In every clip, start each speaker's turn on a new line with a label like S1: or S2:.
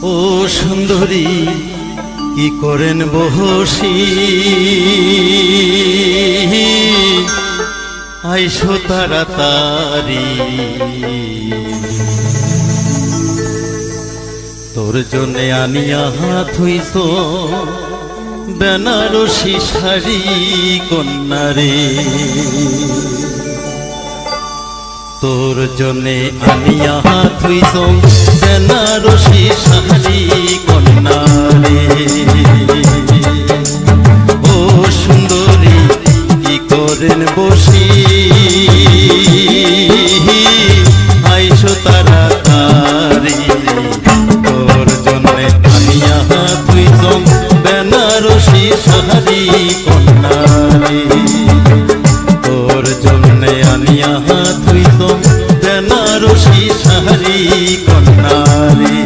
S1: ও সুন্দরী কি করেন বসি আইসো তাড়াতাড়ি তোর জন্যে আনিয়া হাত হইছ বেনারসি শাড়ি কন্যারে তোর জন্যে আনিয়া হাত হইছ বেনারসি শাড়ি কন্যারে ও সুন্দরী কি করেন বসি আইসো তাড়াতাড়ি তোর জন্যে আনিয়া হাত হইছ বেনারসি শাড়ি কন্যারে তোর জন্যে আনিয়া হাত হইছ বেনারসি শাড়ি কন্যারে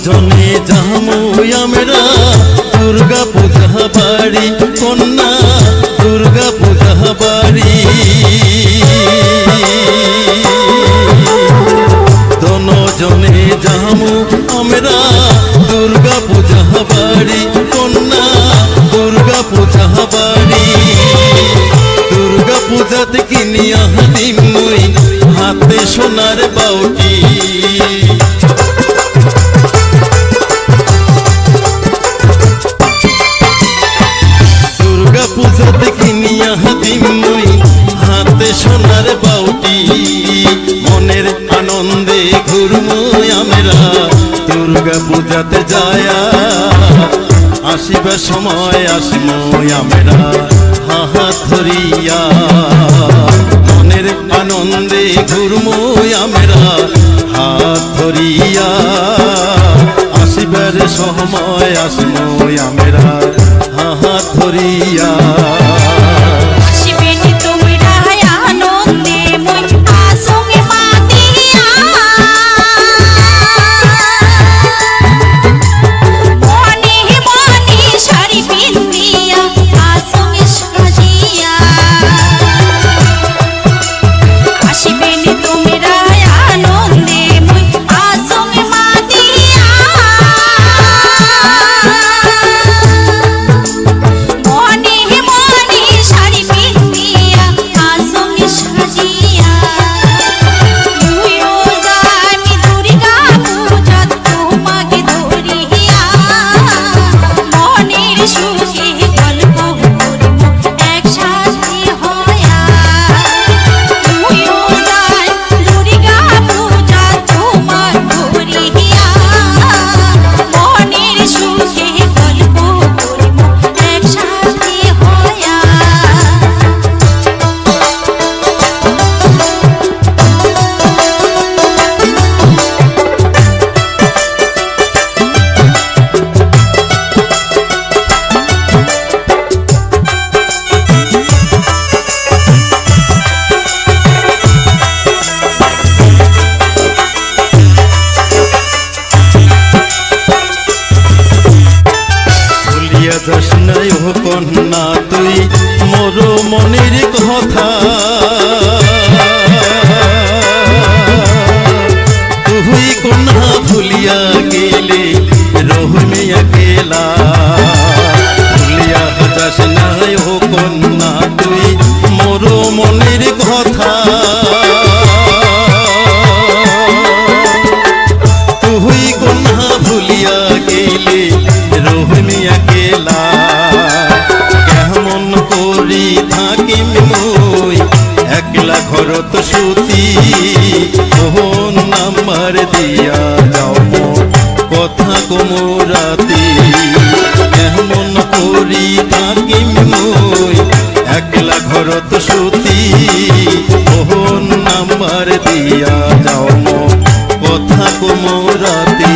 S1: জনে যামু আমরা দুর্গা পূজা বাড়ি কন্যা দুর্গা পূজা বাড়ি জনে যামু আমরা দুর্গা পূজা বাড়ি কন্যা দুর্গা পূজা বাড়ি দুর্গা পূজাতে কিনিয়া দিমুই হাতে সোনার বাউটি পূজাতে কিনিয়া দিমুই হাতে সোনার বাউটি মনের আনন্দে ঘুরমুই আমরা দুর্গা পূজাতে যায়া আসিবার সময় আসমুই আমরা হাত ধরিয়া মনের আনন্দে ঘুরমুই আমরা হাত ধরিয়া আসিবার সময় আসমুই আমরা হাত ধরিয়া যাস নাই ও কন্যা তুই মোর মনের কথা তুই কন্যা ভুলিয়া গেলে রহমে একেলা ভুলিয়া যাস নাই ও কন্যা তুই মোর মনের কথা তুই কন্যা ঘরত সুতি মোহন নাম্বার দিয়া যাও মোর কথা কোমরাতি কেমন করি থাকিম মই একলা ঘরত সুতি মোহন নাম্বার দিয়া যাও মোর কথা কোমরাতি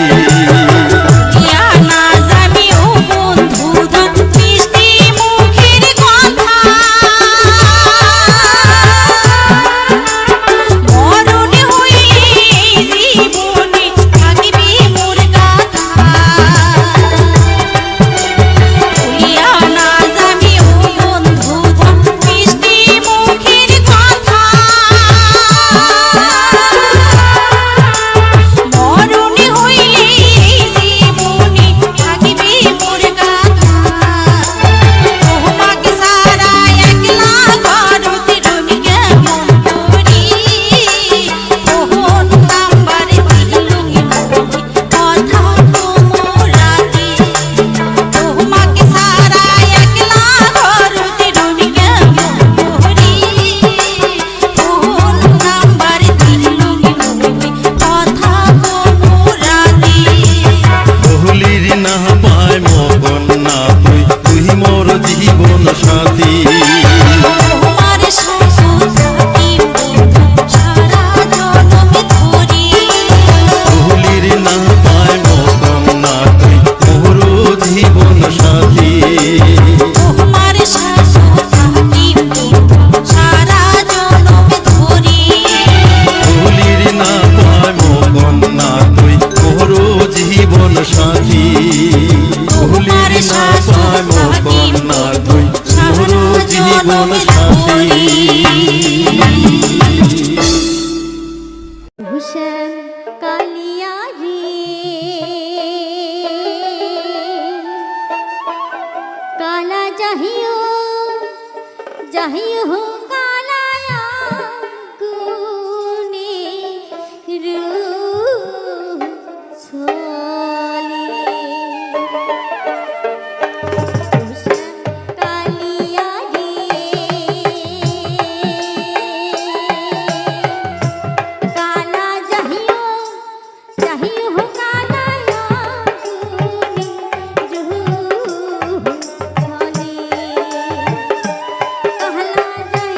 S2: कहला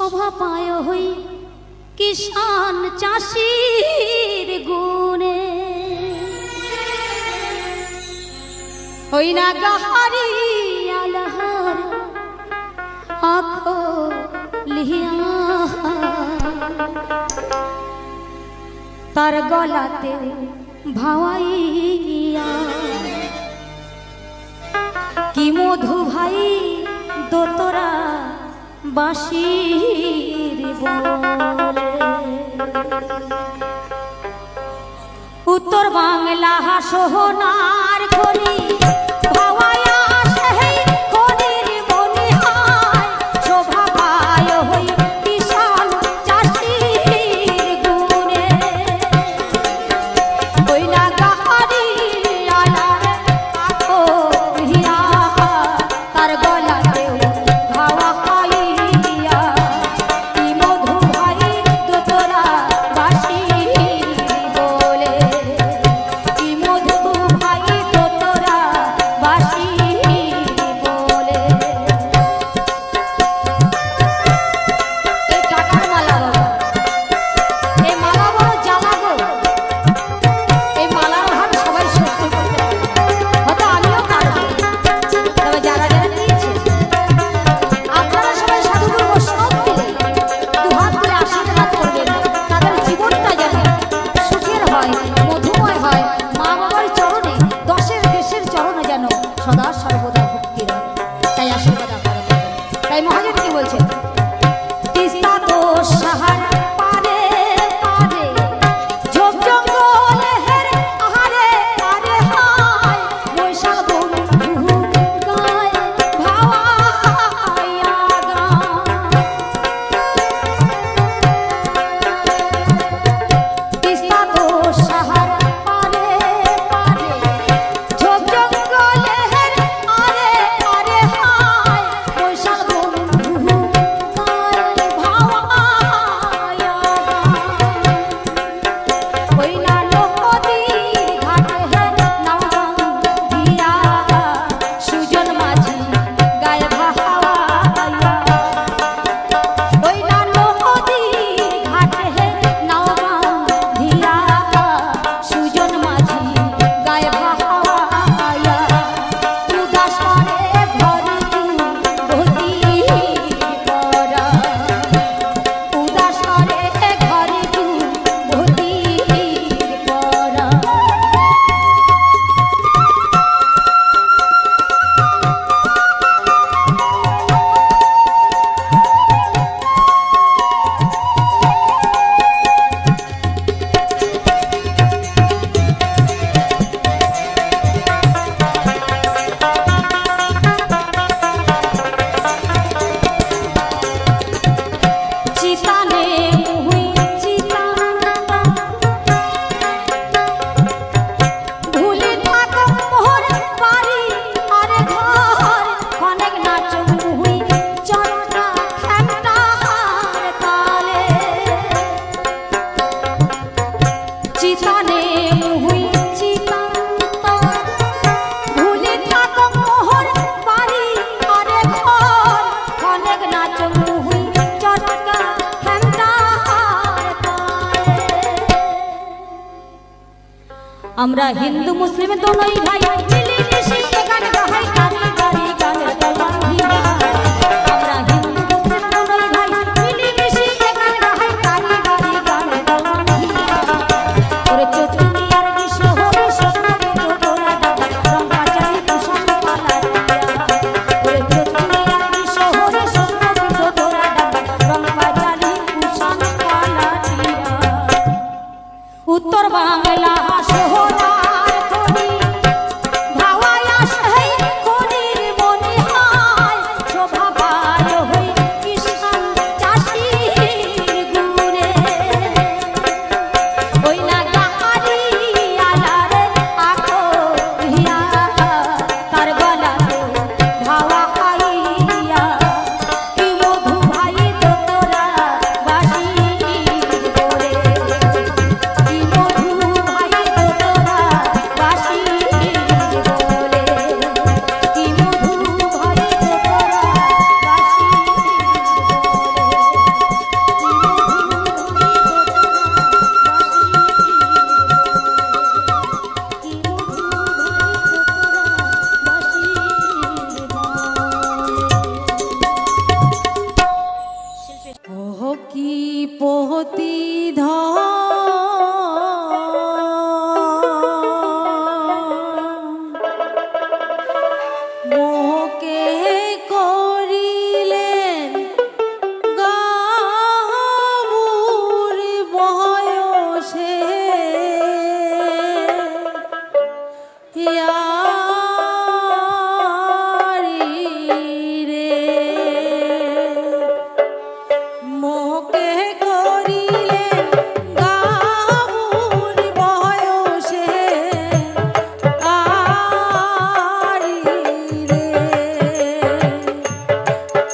S2: শোভা পায় হই কিষান চাষির গুণে, হই না গাহারি আলহার আখো লিহিয়া, তার গলাতে ভাওয়াইয়া কি মধু ভাই দোতরা বাঁশির বলে। উত্তর বাংলা সোহনার খনি ভাওয়ায়া সেই খনির বনি হায়, শোভা পায় হই কিষান চাষির গুণে, ওই না গাহারি আলার আখো লিহিয়া, তার গলাতে ভাওয়া পাইয়া কি মধু ভাই দোতরা বাঁশির বলে, কি মধু ভাই দোতরা বাঁশির বলে। এই টাকার মালা বাবা, এই মালা বড় জ্বালা গো, এই মালার ভার সবাই সহ্য করতে পারে, হয়তো আমিও পারবো, তবে যারা যারা নিয়েছে আপনারা সবাই সাধুগুরু বৈষ্ণব দিলে দুহাত তুলে আশীর্বাদ করবেন, তাদের জীবনটা যেন সুখের হয়, মধুময় হয়, মা বাবার চরণে দশের দেশের চরণে যেন সদা সর্বদা ভক্তির হয়, তাই আশীর্বাদ আপনারা করবেন। তাই মহাজন কি বলছেন, তিস্তা তো সাহার পারে পারে ঝোপ জঙ্গলের আহারে আরে হায়, বৈশাখ বন্ধু গায় ভাওয়াইয়া গান। তিস্তা তো সাহার পারে পারে ঝোপ জঙ্গলের আরে আরে হায়, বৈশাখ বন্ধু গায় ভাওয়াইয়া গান। ওই না নদীর ঘাটে নাও দিয়া সুজন মাঝি গায়ে ভাওয়াইয়া, ওই না নদীর ঘাটে নাও দিয়া সুজন মাঝি গায়ে ভাওয়াইয়া, উদাস করে ঘরে গতি করা, উদাস করে ঘরে গতি করা। চিতানে মুহুই চিতান ভুলি থাকো মোহর বাড়ি আরে ঘর, অনেক নাচ মুহুই চরটা খ্যামটা হার তালে। চিতানে মুহুই চিতান ভুলি থাকো মোহর বাড়ি আরে ঘর, অনেক নাচ মুহুই চরটা খ্যামটা হার তালে। আমরা হিন্দু মুসলিম দোনোই ভাই মিলেমিশে গান গাই, গাড়ি গাড়ি গানের দলবান ভিড়া। আমরা হিন্দু মুসলিম দোনোই ভাই মিলেমিশে গান গাই, গাড়ি গাড়ি গানের দলবান ভিড়া। ওরে চতুর্থী আর বিশ্ব হবে স্বপ্ন বিন্দু তোরা দাদা, রং পাচারি কুশল পালা দিয়া। ওরে চতুর্থী আর বিশ্ব হবে স্বপ্ন বিন্দু তোরা দাদা, রং পাচারি কুশল পালা দিয়া। উত্তর বাংলা সোহনার খনি ভাওয়ায়া মোহকে করিলেন গাবুর বয়সে হিয়ারি রে মোহকে করিলেন গাবুর বয়সে আরি রে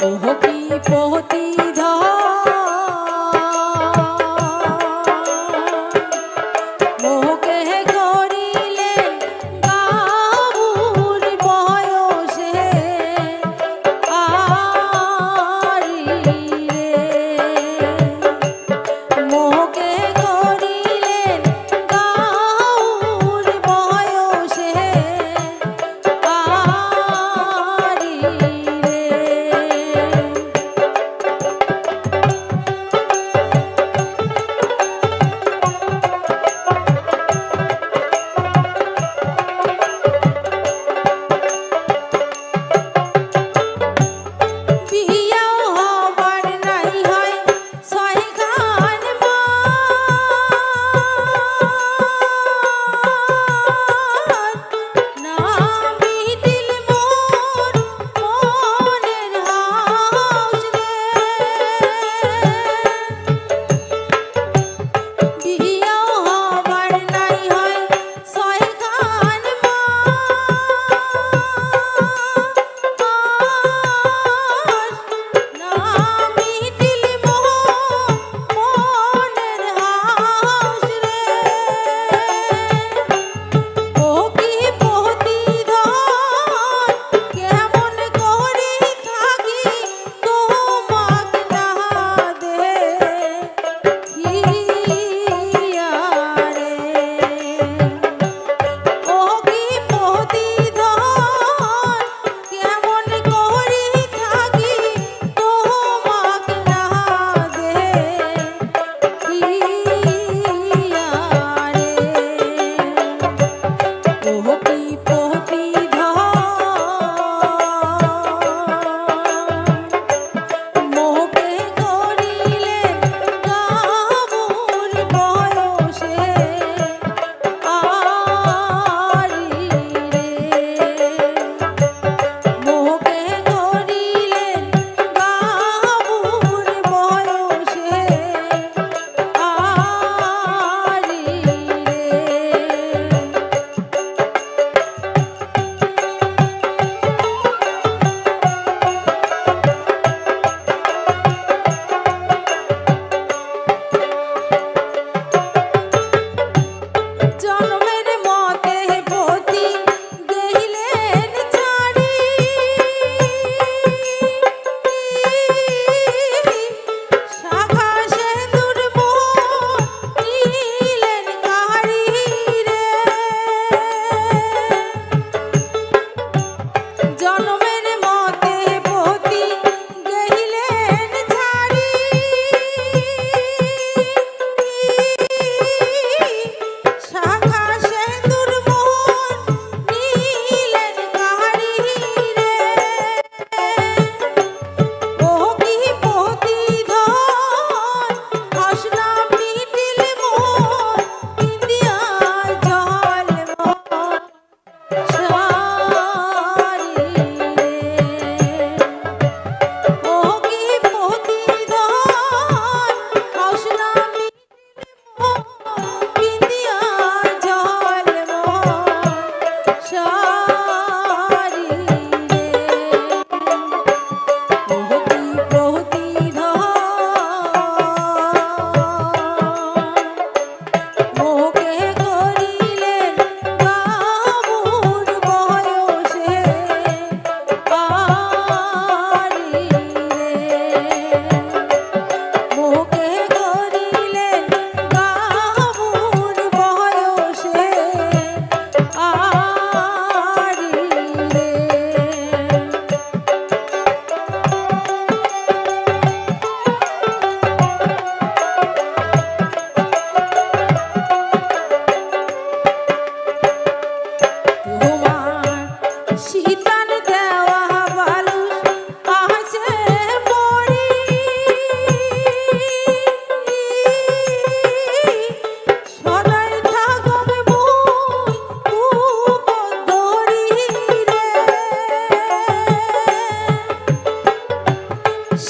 S2: ওহ কি মোহকে করিলেন গাবুর বয়সে আরি রে মোহকে করিলেন গাবুর বয়সে আরি রে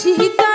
S2: সীতা